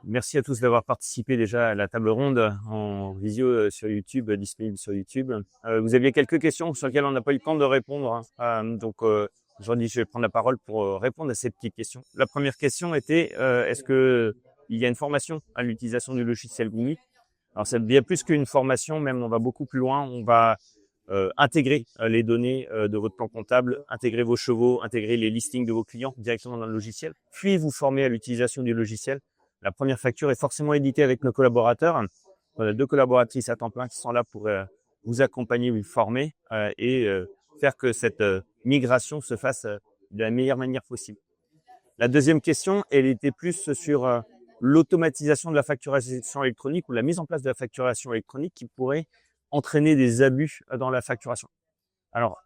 Merci à tous d'avoir participé déjà à la table ronde en visio sur YouTube, disponible sur YouTube. Vous aviez quelques questions sur lesquelles on n'a pas eu le temps de répondre, hein. Aujourd'hui, je vais prendre la parole pour répondre à ces petites questions. La première question était, est-ce que il y a une formation à l'utilisation du logiciel Boomi? Alors, c'est bien plus qu'une formation, même on va beaucoup plus loin. On va intégrer les données de votre plan comptable, intégrer vos chevaux, intégrer les listings de vos clients directement dans le logiciel, puis vous former à l'utilisation du logiciel. La première facture est forcément éditée avec nos collaborateurs. On a 2 collaboratrices à temps plein qui sont là pour vous accompagner, vous former et faire que cette migration se fasse de la meilleure manière possible. La deuxième question, elle était plus sur l'automatisation de la facturation électronique ou la mise en place de la facturation électronique qui pourrait entraîner des abus dans la facturation. Alors,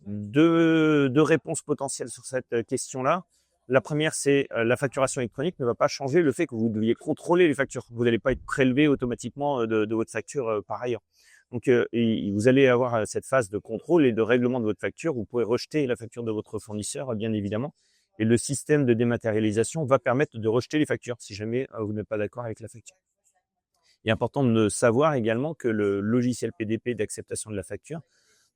deux réponses potentielles sur cette question-là. La première, c'est la facturation électronique ne va pas changer le fait que vous deviez contrôler les factures. Vous n'allez pas être prélevé automatiquement de votre facture par ailleurs. Donc, vous allez avoir cette phase de contrôle et de règlement de votre facture. Vous pouvez rejeter la facture de votre fournisseur, bien évidemment. Et le système de dématérialisation va permettre de rejeter les factures si jamais vous n'êtes pas d'accord avec la facture. Il est important de savoir également que le logiciel PDP d'acceptation de la facture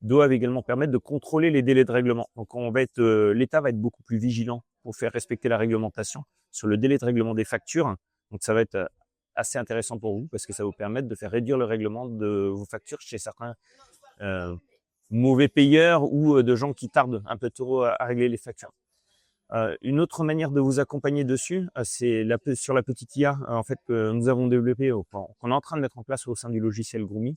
doivent également permettre de contrôler les délais de règlement. Donc, l'État va être beaucoup plus vigilant pour faire respecter la réglementation sur le délai de règlement des factures. Donc, ça va être assez intéressant pour vous parce que ça va vous permettre de faire réduire le règlement de vos factures chez certains mauvais payeurs ou de gens qui tardent un peu trop à régler les factures. Une autre manière de vous accompagner dessus, c'est sur la petite IA en fait que nous avons développée, qu'on est en train de mettre en place au sein du logiciel Groomy.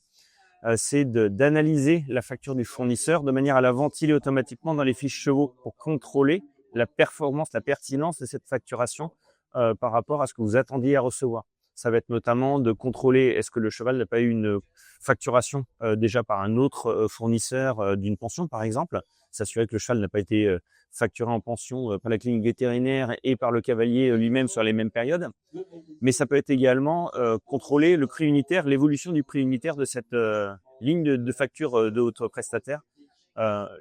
C'est d'analyser la facture du fournisseur de manière à la ventiler automatiquement dans les fiches chevaux pour contrôler la performance, la pertinence de cette facturation par rapport à ce que vous attendiez à recevoir. Ça va être notamment de contrôler est-ce que le cheval n'a pas eu une facturation déjà par un autre fournisseur d'une pension, par exemple. S'assurer que le cheval n'a pas été facturé en pension par la clinique vétérinaire et par le cavalier lui-même sur les mêmes périodes. Mais ça peut être également contrôler le prix unitaire, l'évolution du prix unitaire de cette ligne de facture de votre prestataire.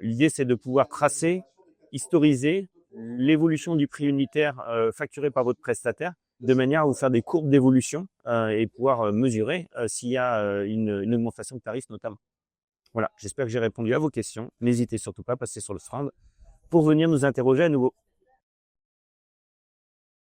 L'idée, c'est de pouvoir tracer, historiser l'évolution du prix unitaire facturé par votre prestataire de manière à vous faire des courbes d'évolution et pouvoir mesurer s'il y a une augmentation de tarifs notamment. Voilà, j'espère que j'ai répondu à vos questions. N'hésitez surtout pas à passer sur le stand pour venir nous interroger à nouveau.